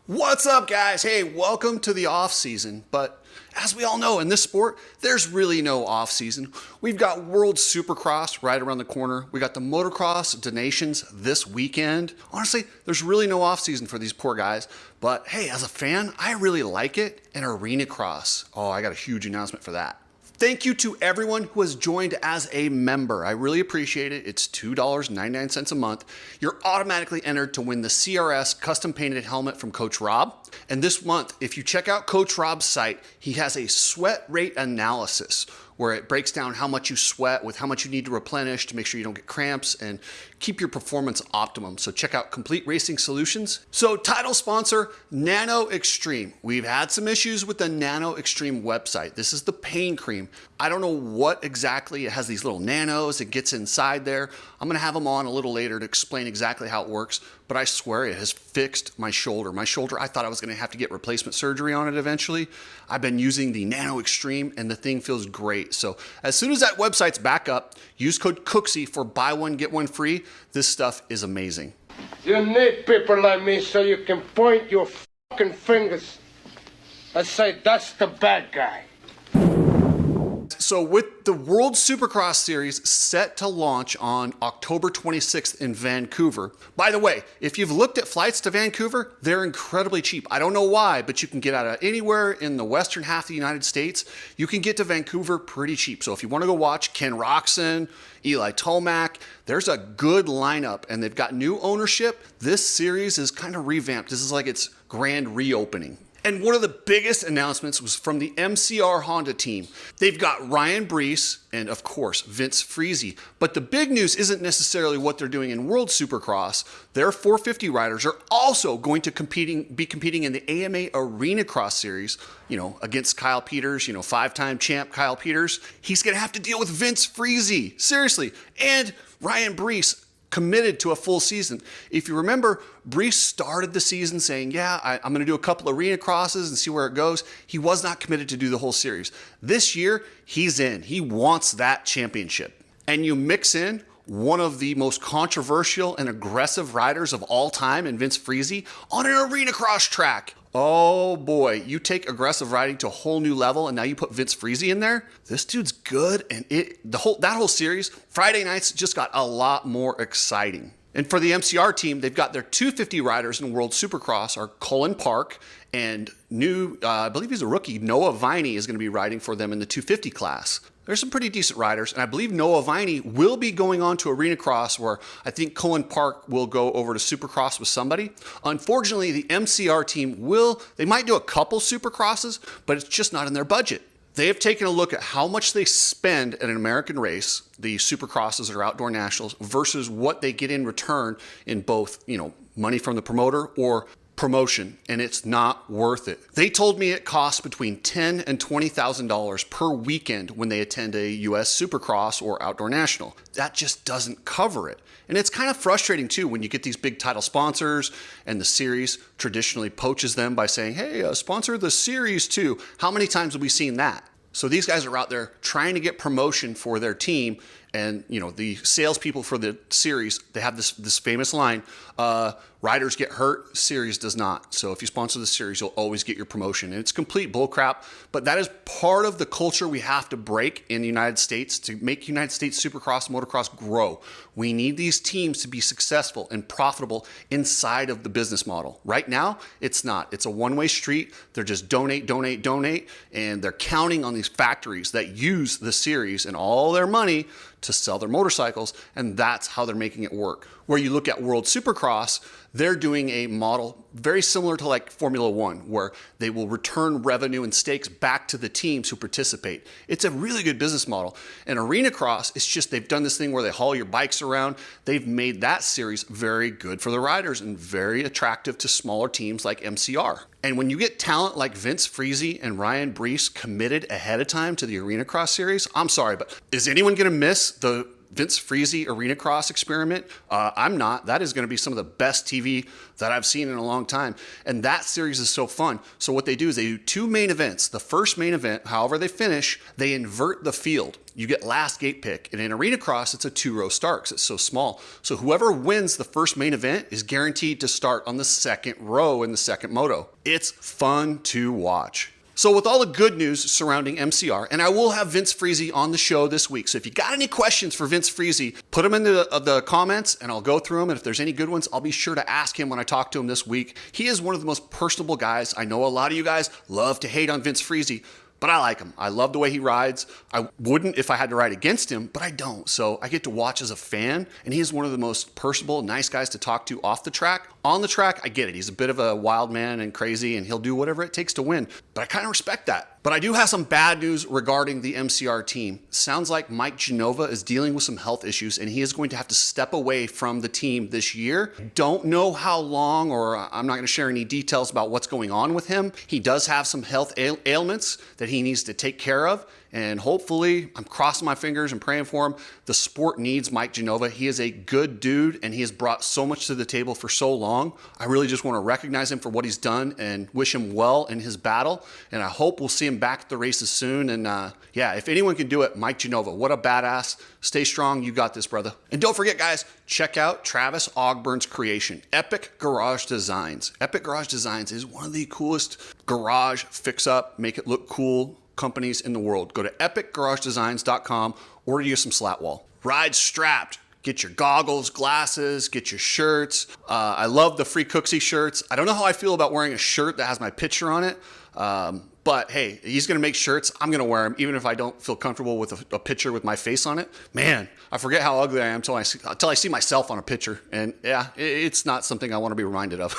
What's up, guys? Hey, welcome to the off season. But as we all know, in this sport, there's really no off season. We've got World Supercross right around the corner. We got the Motocross Donations this weekend. Honestly, there's really no off season for these poor guys. But hey, as a fan, I really like it. And Arenacross. Oh, I got a huge announcement for that. Thank you to everyone who has joined as a member. I really appreciate it. It's $2.99 a month. You're automatically entered to win the CRS custom painted helmet from Coach Rob. And this month, if you check out Coach Rob's site, he has a sweat rate analysis where it breaks down how much you sweat with how much you need to replenish to make sure you don't get cramps and keep your performance optimum. So check out Complete Racing Solutions. So title sponsor, Nano-Extreme. We've had some issues with the Nano-Extreme website. This is the pain cream. I don't know what exactly, it has these little nanos, it gets inside there. I'm gonna have them on a little later to explain exactly how it works, but I swear it has fixed my shoulder. My shoulder, I thought I was gonna have to get replacement surgery on it eventually. I've been using the Nano-Extreme and the thing feels great. So as soon as that website's back up, use code Cooksy for buy one, get one free. This stuff is amazing. You need people like me so you can point your fucking fingers and say, that's the bad guy. So with the World Supercross Series set to launch on October 26th in Vancouver. By the way, if you've looked at flights to Vancouver, they're incredibly cheap. I don't know why, but you can get out of anywhere in the western half of the United States. You can get to Vancouver pretty cheap. So if you want to go watch Ken Roczen, Eli Tomac, there's a good lineup and they've got new ownership. This series is kind of revamped. This is like its grand reopening. And one of the biggest announcements was from the MCR Honda team. They've got Ryan Brees and, of course, Vince Friese. But the big news isn't necessarily what they're doing in World Supercross. Their 450 riders are also going to be competing in the AMA Arenacross series, against Kyle Peters, five-time champ Kyle Peters. He's going to have to deal with Vince Friese, seriously, and Ryan Brees, committed to a full season. If you remember, Brees started the season saying, I'm going to do a couple of arena crosses and see where it goes. He was not committed to do the whole series. This year, he's in. He wants that championship. And you mix in one of the most controversial and aggressive riders of all time in Vince Friese on an arena cross track. Oh boy, you take aggressive riding to a whole new level and now you put Vince Friese in there. This dude's good, and that whole series, Friday nights, just got a lot more exciting. And for the MCR team, they've got their 250 riders in World Supercross are Cullen Park and new, I believe he's a rookie, Noah Viney is going to be riding for them in the 250 class. There's some pretty decent riders, and I believe Noah Viney will be going on to Arenacross, where I think Cullen Park will go over to Supercross with somebody. Unfortunately, the MCR team they might do a couple Supercrosses, but it's just not in their budget. They have taken a look at how much they spend at an American race, the Supercrosses or outdoor nationals, versus what they get in return in both, money from the promoter or promotion, and it's not worth it. They told me it costs between $10,000 and $20,000 per weekend when they attend a US Supercross or outdoor national. That just doesn't cover it. And it's kind of frustrating too when you get these big title sponsors and the series traditionally poaches them by saying, hey, sponsor the series too. How many times have we seen that? So these guys are out there trying to get promotion for their team, and the salespeople for the series, they have this famous line, riders get hurt, series does not. So if you sponsor the series, you'll always get your promotion. And it's complete bullcrap, but that is part of the culture we have to break in the United States to make United States Supercross and Motocross grow. We need these teams to be successful and profitable inside of the business model. Right now, it's not. It's a one-way street. They're just donate, donate, donate, and they're counting on these factories that use the series and all their money to sell their motorcycles, and that's how they're making it work. Where you look at World Supercross, they're doing a model very similar to like Formula One, where they will return revenue and stakes back to the teams who participate. It's a really good business model. And Arenacross, it's just they've done this thing where they haul your bikes around. They've made that series very good for the riders and very attractive to smaller teams like MCR. And when you get talent like Vince Friese and Ryan Brees committed ahead of time to the Arenacross series, I'm sorry, but is anyone going to miss the Vince Friese Arenacross experiment. I'm not. That is going to be some of the best TV that I've seen in a long time. And that series is so fun. So what they do is they do 2 main events. The first main event, however they finish, they invert the field. You get last gate pick. And in Arenacross, it's a 2-row start because it's so small. So whoever wins the first main event is guaranteed to start on the second row in the second moto. It's fun to watch. So with all the good news surrounding MCR, and I will have Vince Friese on the show this week. So if you got any questions for Vince Friese, put them in the comments and I'll go through them. And if there's any good ones, I'll be sure to ask him when I talk to him this week. He is one of the most personable guys. I know a lot of you guys love to hate on Vince Friese, but I like him. I love the way he rides. I wouldn't if I had to ride against him, but I don't. So I get to watch as a fan, and he is one of the most personable, nice guys to talk to off the track. On the track, I get it. He's a bit of a wild man and crazy, and he'll do whatever it takes to win. But I kind of respect that. But I do have some bad news regarding the MCR team. Sounds like Mike Genova is dealing with some health issues, and he is going to have to step away from the team this year. Don't know how long, or I'm not going to share any details about what's going on with him. He does have some health ailments that he needs to take care of. And hopefully, I'm crossing my fingers and praying for him. The sport needs Mike Genova. He is a good dude, and he has brought so much to the table for so long. I really just want to recognize him for what he's done and wish him well in his battle. And I hope we'll see him back at the races soon. And yeah, if anyone can do it, Mike Genova. What a badass. Stay strong. You got this, brother. And don't forget, guys, check out Travis Ogburn's creation, Epic Garage Designs. Epic Garage Designs is one of the coolest garage fix-up, make it look cool companies in the world. Go to epicgaragedesigns.com, order you some slat wall. Ride strapped. Get your goggles, glasses, get your shirts. I love the free Cooksey shirts. I don't know how I feel about wearing a shirt that has my picture on it. But hey, he's going to make shirts. I'm going to wear them, even if I don't feel comfortable with a picture with my face on it. Man, I forget how ugly I am until I see myself on a picture. And yeah, it's not something I want to be reminded of.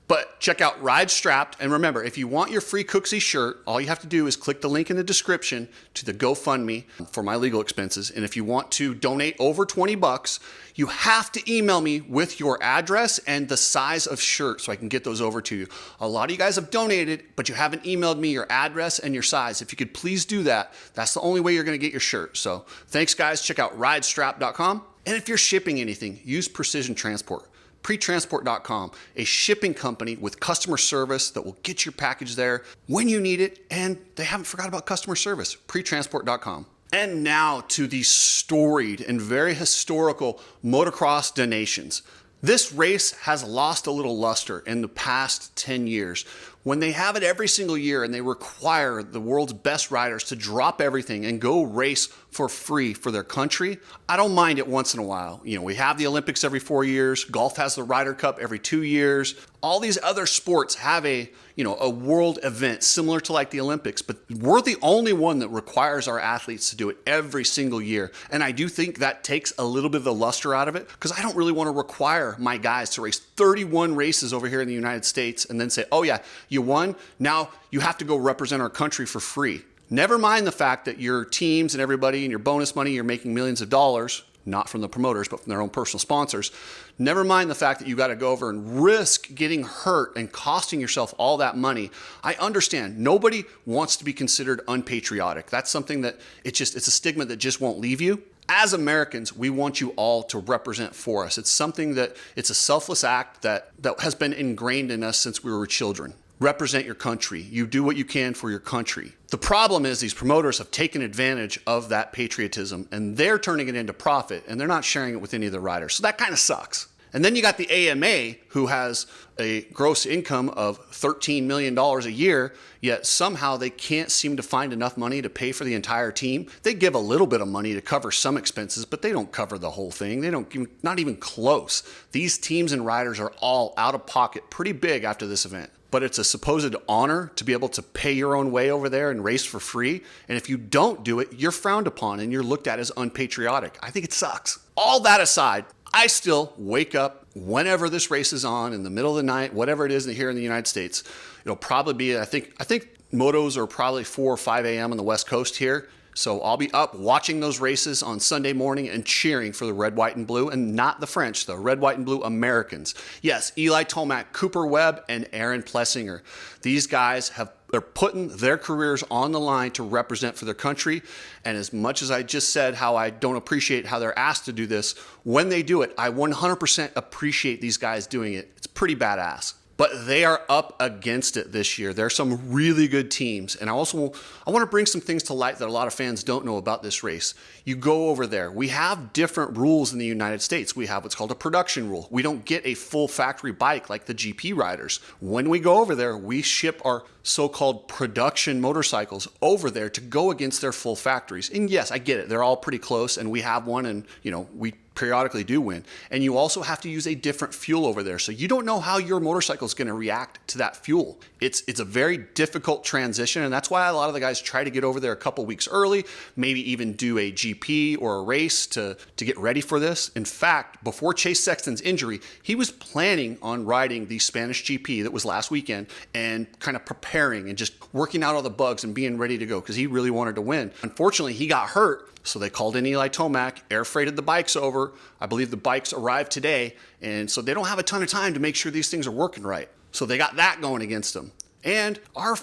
But check out Ride Strapped. And remember, if you want your free Cooksey shirt, all you have to do is click the link in the description to the GoFundMe for my legal expenses. And if you want to donate over $20, you have to email me with your address and the size of shirt so I can get those over to you. A lot of you guys have donated, but you haven't emailed me your address and your size. If you could please do that, that's the only way you're going to get your shirt. So thanks, guys. Check out ridestrap.com. And if you're shipping anything, use Precision Transport. Pretransport.com, a shipping company with customer service that will get your package there when you need it, and they haven't forgot about customer service. Pretransport.com. And now to the storied and very historical motocross donations. This race has lost a little luster in the past 10 years. When they have it every single year and they require the world's best riders to drop everything and go race for free for their country, I don't mind it once in a while. You know, we have the Olympics every 4 years. Golf has the Ryder Cup every 2 years. All these other sports have a world event similar to like the Olympics, but we're the only one that requires our athletes to do it every single year. And I do think that takes a little bit of the luster out of it, because I don't really want to require my guys to race 31 races over here in the United States and then say, oh yeah, you won, now you have to go represent our country for free. Never mind the fact that your teams and everybody and your bonus money, you're making millions of dollars, not from the promoters, but from their own personal sponsors. Never mind the fact that you got to go over and risk getting hurt and costing yourself all that money. I understand. Nobody wants to be considered unpatriotic. That's something that it's a stigma that just won't leave you. As Americans, we want you all to represent for us. It's something that it's a selfless act that has been ingrained in us since we were children. Represent your country. You do what you can for your country. The problem is these promoters have taken advantage of that patriotism and they're turning it into profit and they're not sharing it with any of the riders. So that kind of sucks. And then you got the AMA, who has a gross income of $13 million a year, yet somehow they can't seem to find enough money to pay for the entire team. They give a little bit of money to cover some expenses, but they don't cover the whole thing. They don't, not even close. These teams and riders are all out of pocket pretty big after this event. But it's a supposed honor to be able to pay your own way over there and race for free. And if you don't do it, you're frowned upon and you're looked at as unpatriotic. I think it sucks. All that aside, I still wake up whenever this race is on in the middle of the night, whatever it is here in the United States. It'll probably be, I think motos are probably 4 or 5 a.m. on the West Coast here. So I'll be up watching those races on Sunday morning and cheering for the red, white, and blue, and not the French, the red, white, and blue Americans. Yes, Eli Tomac, Cooper Webb, and Aaron Plessinger. These guys they're putting their careers on the line to represent for their country. And as much as I just said how I don't appreciate how they're asked to do this, when they do it, I 100% appreciate these guys doing it. It's pretty badass. But they are up against it this year. There's some really good teams. And I want to bring some things to light that a lot of fans don't know about this race. You go over there. We have different rules in the United States. We have what's called a production rule. We don't get a full factory bike like the GP riders. When we go over there, we ship our so-called production motorcycles over there to go against their full factories. And yes, I get it. They're all pretty close, and we have one, and we periodically do win. And you also have to use a different fuel over there. So you don't know how your motorcycle is going to react to that fuel. It's a very difficult transition, and that's why a lot of the guys try to get over there a couple weeks early, maybe even do a GP or a race to get ready for this. In fact, before Chase Sexton's injury, he was planning on riding the Spanish GP that was last weekend and kind of preparing and just working out all the bugs and being ready to go because he really wanted to win. Unfortunately, he got hurt. So they called in Eli Tomac, air freighted the bikes over. I believe the bikes arrived today. And so they don't have a ton of time to make sure these things are working right. So they got that going against them. And our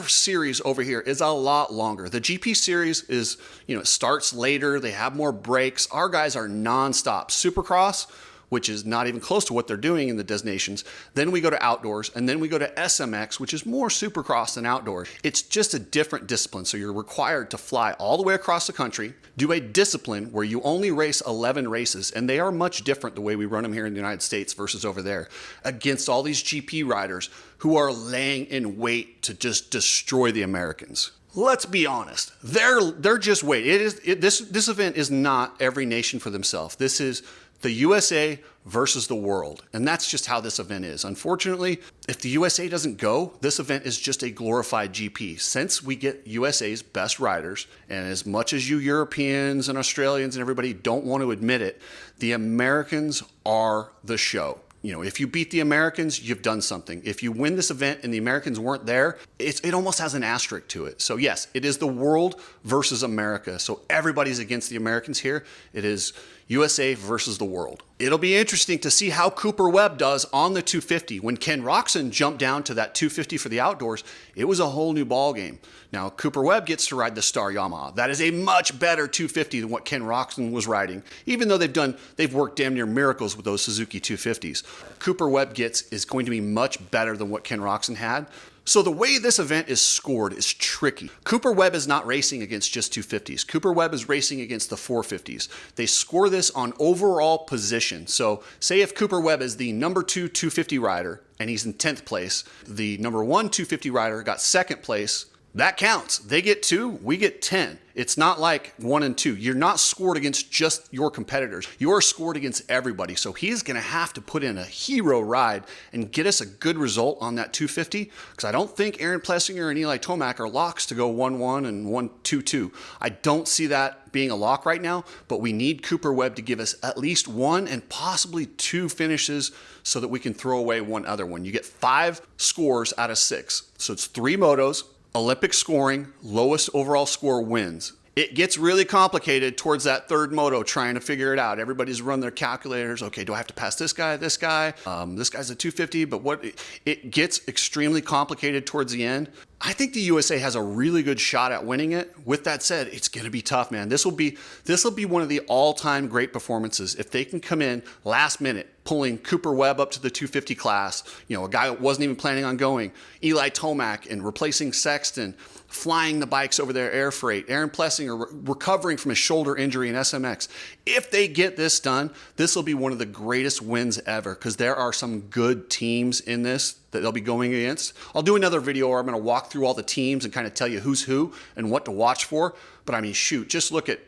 series over here is a lot longer. The GP series is, it starts later. They have more breaks. Our guys are nonstop. Supercross, which is not even close to what they're doing in the designations. Then we go to outdoors, and then we go to SMX, which is more Supercross than outdoors. It's just a different discipline. So you're required to fly all the way across the country, do a discipline where you only race 11 races, and they are much different the way we run them here in the United States versus over there, against all these GP riders who are laying in wait to just destroy the Americans. Let's be honest. They're just wait. This event is not every nation for themselves. This is the USA versus the world. And that's just how this event is. Unfortunately, if the USA doesn't go, this event is just a glorified GP. Since we get USA's best riders, and as much as you Europeans and Australians and everybody don't want to admit it, the Americans are the show. If you beat the Americans, you've done something. If you win this event and the Americans weren't there, it almost has an asterisk to it. So yes, it is the world versus America. So everybody's against the Americans here. It is USA versus the world. It'll be interesting to see how Cooper Webb does on the 250. When Ken Roczen jumped down to that 250 for the outdoors, it was a whole new ball game. Now, Cooper Webb gets to ride the Star Yamaha. That is a much better 250 than what Ken Roczen was riding, even though they've worked damn near miracles with those Suzuki 250s. Cooper Webb is going to be much better than what Ken Roczen had. So the way this event is scored is tricky. Cooper Webb is not racing against just 250s. Cooper Webb is racing against the 450s. They score this on overall position. So say if Cooper Webb is the number 2 250 rider and he's in 10th place, the number 1 250 rider got 2nd place. That counts. They get 2, we get 10. It's not like 1 and 2. You're not scored against just your competitors. You are scored against everybody. So he's going to have to put in a hero ride and get us a good result on that 250, because I don't think Aaron Plessinger and Eli Tomac are locks to go 1-1 and 1-2-2. I don't see that being a lock right now, but we need Cooper Webb to give us at least 1 and possibly 2 finishes so that we can throw away one other one. You get 5 scores out of 6. So it's 3 motos. Olympic scoring, lowest overall score wins. It gets really complicated towards that 3rd moto trying to figure it out. Everybody's run their calculators. Okay, do I have to pass this guy, this guy? This guy's a 250, but it gets extremely complicated towards the end. I think the USA has a really good shot at winning it. With that said, it's going to be tough, man. This will be one of the all-time great performances if they can come in last minute, pulling Cooper Webb up to the 250 class, a guy that wasn't even planning on going, Eli Tomac, and replacing Sexton, flying the bikes over their air freight, Aaron Plessinger recovering from his shoulder injury in SMX. If they get this done, this will be one of the greatest wins ever, because there are some good teams in this that they'll be going against. I'll do another video where I'm going to walk through all the teams and kind of tell you who's who and what to watch for. But I mean, shoot, just look at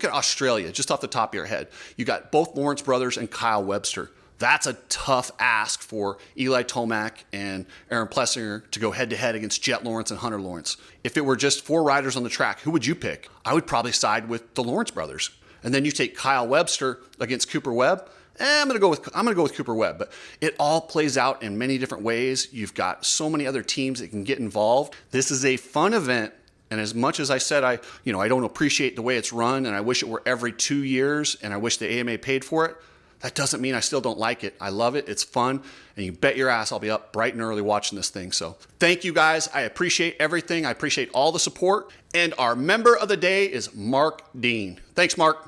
Australia, just off the top of your head. You got both Lawrence brothers and Kyle Webster. That's a tough ask for Eli Tomac and Aaron Plessinger to go head-to-head against Jet Lawrence and Hunter Lawrence. If it were just 4 riders on the track, who would you pick? I would probably side with the Lawrence brothers. And then you take Kyle Webster against Cooper Webb. I'm gonna go with Cooper Webb, but it all plays out in many different ways. You've got so many other teams that can get involved. This is a fun event And as much as I said I don't appreciate the way it's run and I wish it were every 2 years and I wish the AMA paid for it, that doesn't mean I still don't like it. I love it. It's fun. And you bet your ass I'll be up bright and early watching this thing. So thank you guys. I appreciate everything. I appreciate all the support. And our member of the day is Mark Dean. Thanks, Mark.